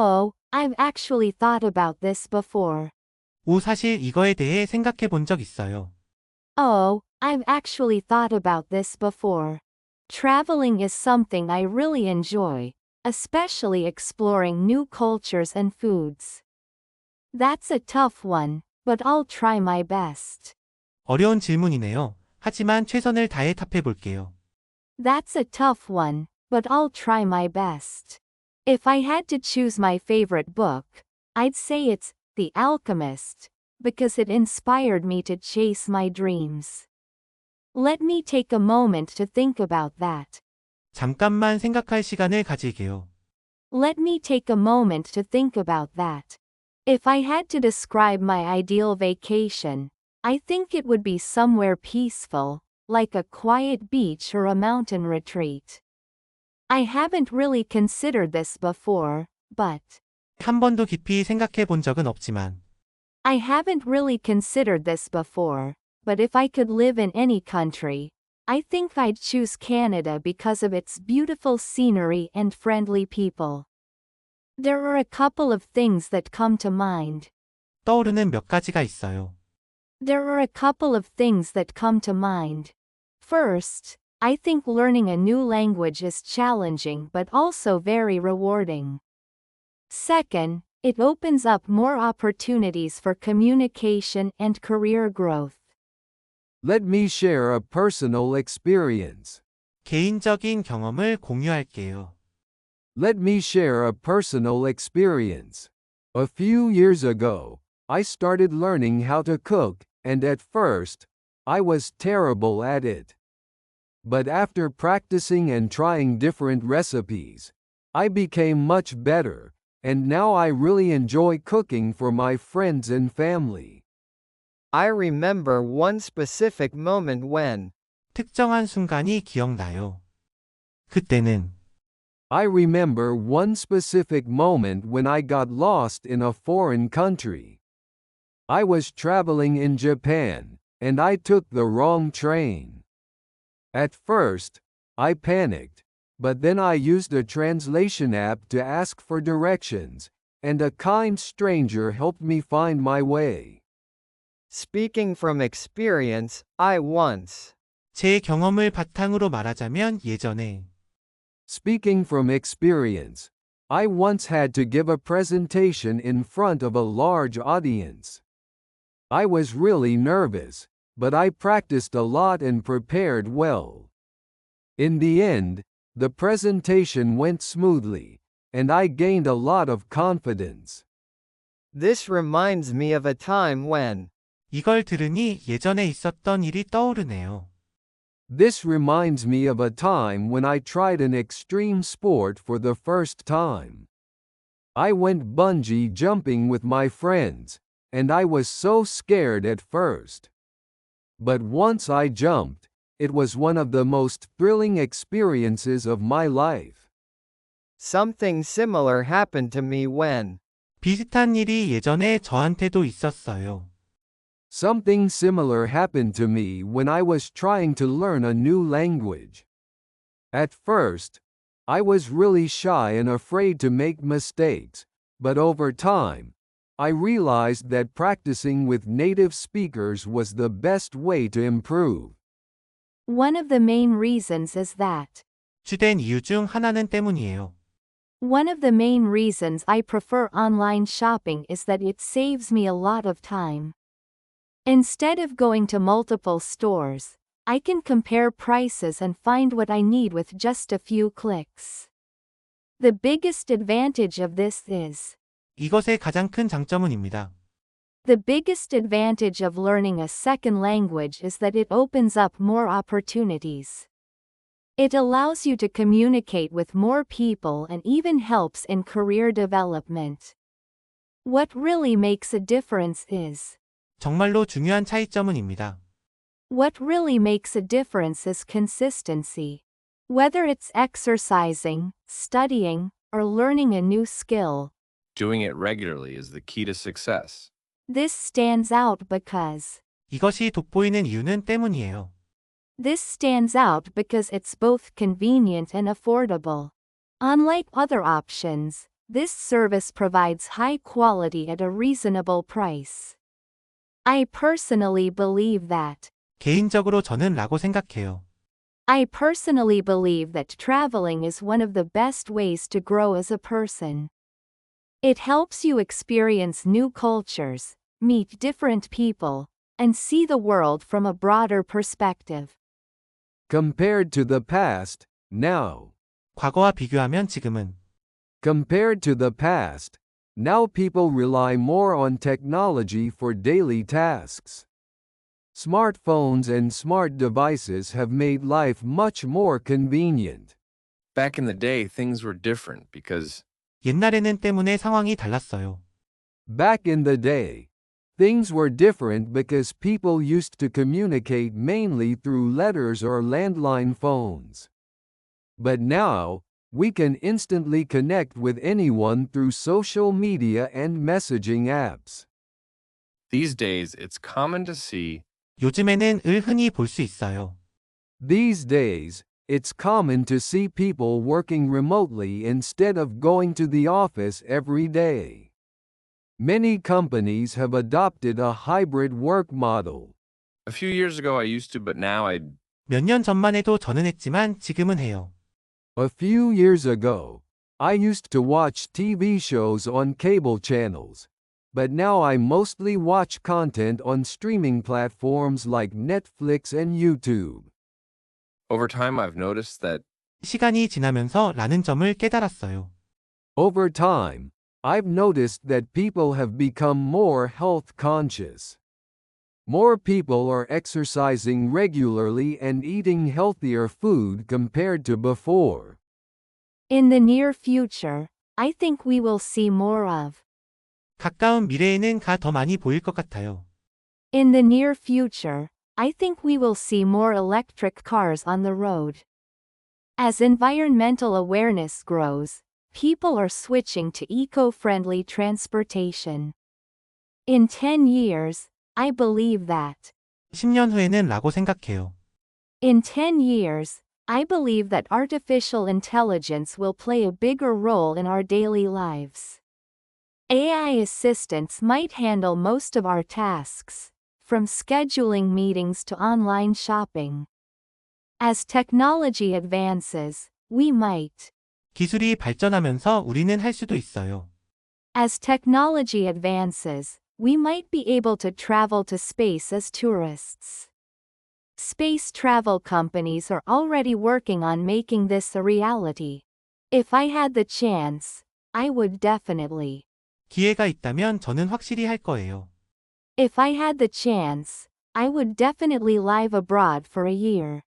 Oh, I've actually thought about this before. 오, 사실 이거에 대해 생각해 본 적 있어요. Oh, I've actually thought about this before. Traveling is something I really enjoy, especially exploring new cultures and foods. That's a tough one, but I'll try my best. 어려운 질문이네요. 하지만 최선을 다해 답해 볼게요. That's a tough one, but I'll try my best. If I had to choose my favorite book, I'd say it's The Alchemist, because it inspired me to chase my dreams. Let me take a moment to think about that. 잠깐만 생각할 시간을 가질게요. Let me take a moment to think about that. If I had to describe my ideal vacation, I think it would be somewhere peaceful, like a quiet beach or a mountain retreat. I haven't really considered this before, but 한 번도 깊이 생각해 본 적은 없지만 I haven't really considered this before, but if I could live in any country, I think I'd choose Canada because of its beautiful scenery and friendly people. There are a couple of things that come to mind. 떠오르는 몇 가지가 있어요. There are a couple of things that come to mind. First, I think learning a new language is challenging but also very rewarding. Second, it opens up more opportunities for communication and career growth. Let me share a personal experience. 개인적인 경험을 공유할게요. Let me share a personal experience. A few years ago, I started learning how to cook, and at first, I was terrible at it. But after practicing and trying different recipes, I became much better, and now I really enjoy cooking for my friends and family. I remember one specific moment when 특정한 순간이 기억나요. 그때는 I remember one specific moment when I got lost in a foreign country. I was traveling in Japan, and I took the wrong train. At first, I panicked, but then I used a translation app to ask for directions, and a kind stranger helped me find my way. Speaking from experience, I once 제 경험을 바탕으로 말하자면 예전에 Speaking from experience, I once had to give a presentation in front of a large audience. I was really nervous, but I practiced a lot and prepared well. In the end, the presentation went smoothly, and I gained a lot of confidence. This reminds me of a time when 이걸 들으니 예전에 있었던 일이 떠오르네요. This reminds me of a time when I tried an extreme sport for the first time. I went bungee jumping with my friends, and I was so scared at first. But once I jumped, it was one of the most thrilling experiences of my life. something similar happened to me when 비슷한 일이 예전에 저한테도 있었어요. Something similar happened to me when I was trying to learn a new language. At first, I was really shy and afraid to make mistakes, but over time, I realized that practicing with native speakers was the best way to improve. One of the main reasons is that. 주된 이유 중 하나는 때문이에요. One of the main reasons I prefer online shopping is that it saves me a lot of time. Instead of going to multiple stores, I can compare prices and find what I need with just a few clicks. The biggest advantage of this is 이것의 가장 큰 장점은입니다. The biggest advantage of learning a second language is that it opens up more opportunities. It allows you to communicate with more people and even helps in career development. What really makes a difference is 정말로 중요한 차이점은입니다. What really makes a difference is consistency. Whether it's exercising, studying, or learning a new skill, Doing it regularly is the key to success. this stands out because 이것이 돋보이는 이유는 때문이에요. This stands out because it's both convenient and affordable. Unlike other options, This service provides high quality at a reasonable price. I personally believe that. 개인적으로 저는 라고 생각해요. I personally believe that traveling is one of the best ways to grow as a person. It helps you experience new cultures, meet different people, and see the world from a broader perspective. Compared to the past, now. 과거와 비교하면 지금은 Compared to the past, now people rely more on technology for daily tasks. Smartphones and smart devices have made life much more convenient. Back in the day, things were different because 옛날에는 때문에 상황이 달랐어요. Back in the day, things were different because people used to communicate mainly through letters or landline phones. But now, we can instantly connect with anyone through social media and messaging apps. these days it's common to see 요즘에는 을 흔히 볼 수 있어요. These days, it's common to see people working remotely instead of going to the office every day. Many companies have adopted a hybrid work model. a few years ago I used to, but now I 몇 년 전만 해도 저는 했지만 지금은 해요. A few years ago, I used to watch TV shows on cable channels, but now I mostly watch content on streaming platforms like Netflix and YouTube. over time I've noticed that 시간이 지나면서 라는 점을 깨달았어요. Over time, I've noticed that people have become more health conscious. More people are exercising regularly and eating healthier food compared to before. In the near future, I think we will see more of. 가까운 미래에는 더 많이 보일 것 같아요. In the near future, I think we will see more electric cars on the road. As environmental awareness grows, people are switching to eco-friendly transportation. In 10 years, I believe that. 10년 후에는 라고 생각해요. In 10 years, I believe that artificial intelligence will play a bigger role in our daily lives. AI assistants might handle most of our tasks, from scheduling meetings to online shopping. As technology advances, we might. 기술이 발전하면서 우리는 할 수도 있어요. As technology advances, we might be able to travel to space as tourists. Space travel companies are already working on making this a reality. If I had the chance, I would definitely. 기회가 있다면 저는 확실히 할 거예요. If I had the chance, I would definitely live abroad for a year.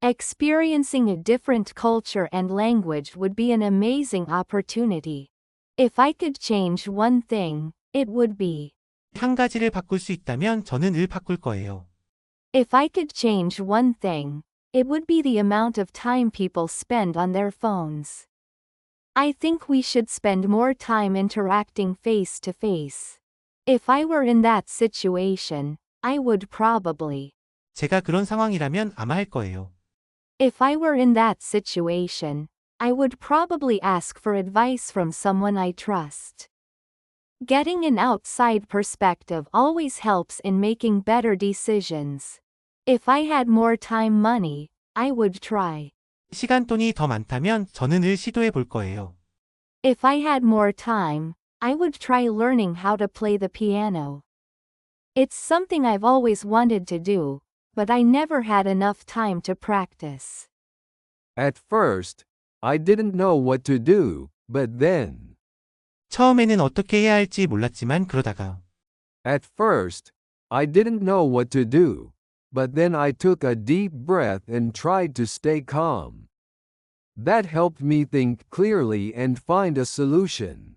Experiencing a different culture and language would be an amazing opportunity. If I could change one thing, it would be. 한 가지를 바꿀 수 있다면 저는 을 바꿀 거예요. If I could change one thing, it would be the amount of time people spend on their phones. I think we should spend more time interacting face to face. If I were in that situation, I would probably. 제가 그런 상황이라면 아마 할 거예요. If I were in that situation, I would probably ask for advice from someone I trust. Getting an outside perspective always helps in making better decisions. If I had more time money, I would try. 시간 돈이 더 많다면 저는 을 시도해 볼 거예요. If I had more time, I would try learning how to play the piano. It's something I've always wanted to do, but I never had enough time to practice. At first, I didn't know what to do, but then. 처음에는 어떻게 해야 할지 몰랐지만 그러다가 At first, I didn't know what to do, but then I took a deep breath and tried to stay calm. That helped me think clearly and find a solution.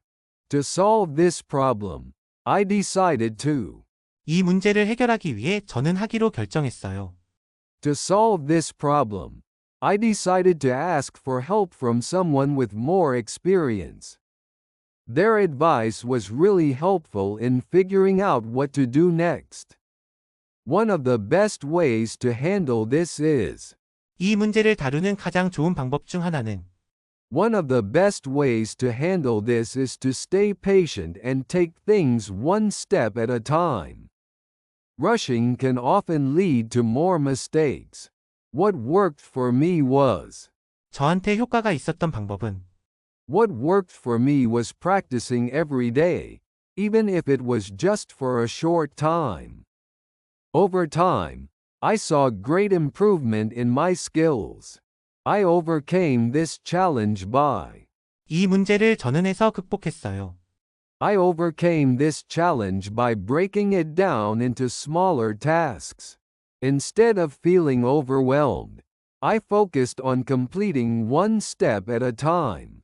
To solve this problem, I decided to. 이 문제를 해결하기 위해 저는 하기로 결정했어요. To solve this problem, I decided to ask for help from someone with more experience. Their advice was really helpful in figuring out what to do next. One of the best ways to handle this is 이 문제를 다루는 가장 좋은 방법 중 하나는 One of the best ways to handle this is to stay patient and take things one step at a time. Rushing can often lead to more mistakes. What worked for me was 저한테 효과가 있었던 방법은 What worked for me was practicing every day, even if it was just for a short time. Over time, I saw great improvement in my skills. I overcame this challenge by 이 문제를 전은해서 극복했어요. I overcame this challenge by breaking it down into smaller tasks. Instead of feeling overwhelmed, I focused on completing one step at a time.